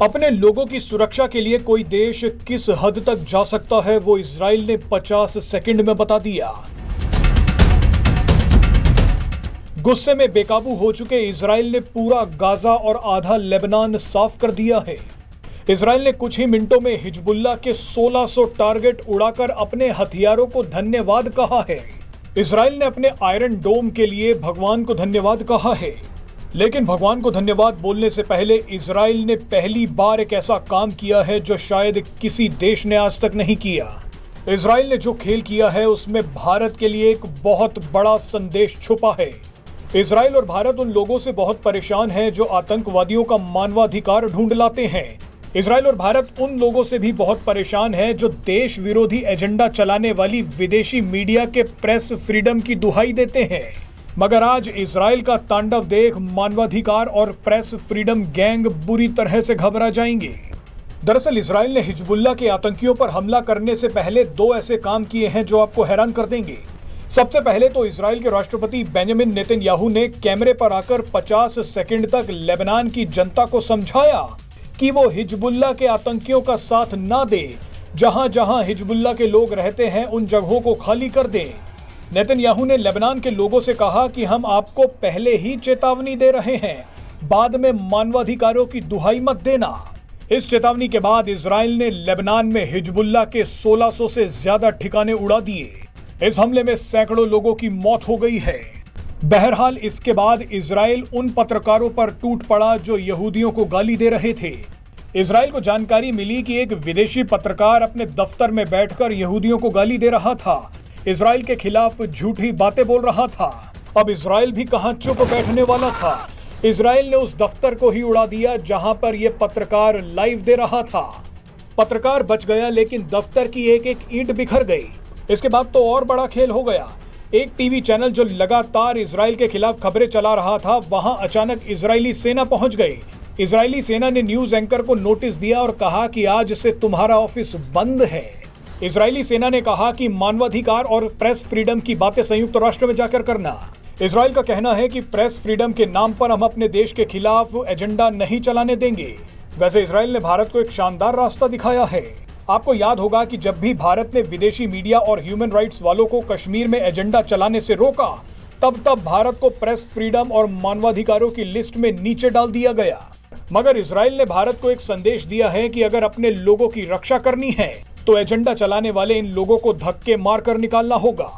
अपने लोगों की सुरक्षा के लिए कोई देश किस हद तक जा सकता है वो इजराइल ने 50 सेकंड में बता दिया। गुस्से में बेकाबू हो चुके इजराइल ने पूरा गाजा और आधा लेबनान साफ कर दिया है। इजराइल ने कुछ ही मिनटों में हिजबुल्लाह के 1600 टारगेट उड़ाकर अपने हथियारों को धन्यवाद कहा है। इजराइल ने अपने आयरन डोम के लिए भगवान को धन्यवाद कहा है, लेकिन भगवान को धन्यवाद बोलने से पहले इजराइल ने पहली बार एक ऐसा काम किया है जो शायद किसी देश ने आज तक नहीं किया। इजराइल ने जो खेल किया है उसमें भारत के लिए एक बहुत बड़ा संदेश छुपा है। इजराइल और भारत उन लोगों से बहुत परेशान है जो आतंकवादियों का मानवाधिकार ढूंढ लाते हैं। इजराइल और भारत उन लोगों से भी बहुत परेशान है जो देश विरोधी एजेंडा चलाने वाली विदेशी मीडिया के प्रेस फ्रीडम की दुहाई देते हैं। मगर आज इजराइल का तांडव देख मानवाधिकार और प्रेस फ्रीडम गैंग बुरी तरह से घबरा जाएंगे। दरअसल इजराइल ने हिजबुल्लाह के आतंकियों पर हमला करने से पहले दो ऐसे काम किए हैं जो आपको हैरान कर देंगे। सबसे पहले तो इजराइल के राष्ट्रपति बेंजामिन नेतन्याहू ने कैमरे पर आकर 50 सेकंड तक लेबनान की जनता को समझाया कि वो हिजबुल्लाह के आतंकियों का साथ ना दे। जहां जहां हिजबुल्लाह के लोग रहते हैं उन जगहों को खाली कर दें। नेतन्याहू ने लेबनान के लोगों से कहा कि हम आपको पहले ही चेतावनी दे रहे हैं, बाद में मानवाधिकारों की दुहाई मत देना। इस चेतावनी के बाद इजराइल ने लेबनान में हिजबुल्लाह के 1600 से ज्यादा ठिकाने उड़ा दिए। इस हमले में सैकड़ों लोगों की मौत हो गई है। बहरहाल इसके बाद इजराइल उन पत्रकारों पर टूट पड़ा जो यहूदियों को गाली दे रहे थे। इजराइल को जानकारी मिली कि एक विदेशी पत्रकार अपने दफ्तर में बैठकर यहूदियों को गाली दे रहा था, इजराइल के खिलाफ झूठी बातें बोल रहा था। अब इजराइल भी कहां चुप बैठने वाला था। इजराइल ने उस दफ्तर को ही उड़ा दिया जहां पर यह पत्रकार लाइव दे रहा था। पत्रकार बच गया, लेकिन दफ्तर की एक एक ईंट बिखर गई। इसके बाद तो और बड़ा खेल हो गया। एक टीवी चैनल जो लगातार इजराइल के खिलाफ खबरें चला रहा था, वहां अचानक इजरायली सेना पहुंच गई। इजरायली सेना ने न्यूज एंकर को नोटिस दिया और कहा कि आज से तुम्हारा ऑफिस बंद है। इजरायली सेना ने कहा कि मानवाधिकार और प्रेस फ्रीडम की बातें संयुक्त राष्ट्र में जाकर करना। इजराइल का कहना है कि प्रेस फ्रीडम के नाम पर हम अपने देश के खिलाफ एजेंडा नहीं चलाने देंगे। वैसे इजराइल ने भारत को एक शानदार रास्ता दिखाया है। आपको याद होगा कि जब भी भारत ने विदेशी मीडिया और ह्यूमन राइट्स वालों को कश्मीर में एजेंडा चलाने से रोका, तब भारत को प्रेस फ्रीडम और मानवाधिकारों की लिस्ट में नीचे डाल दिया गया। मगर इजराइल ने भारत को एक संदेश दिया है कि अगर अपने लोगों की रक्षा करनी है तो एजेंडा चलाने वाले इन लोगों को धक्के मारकर निकालना होगा।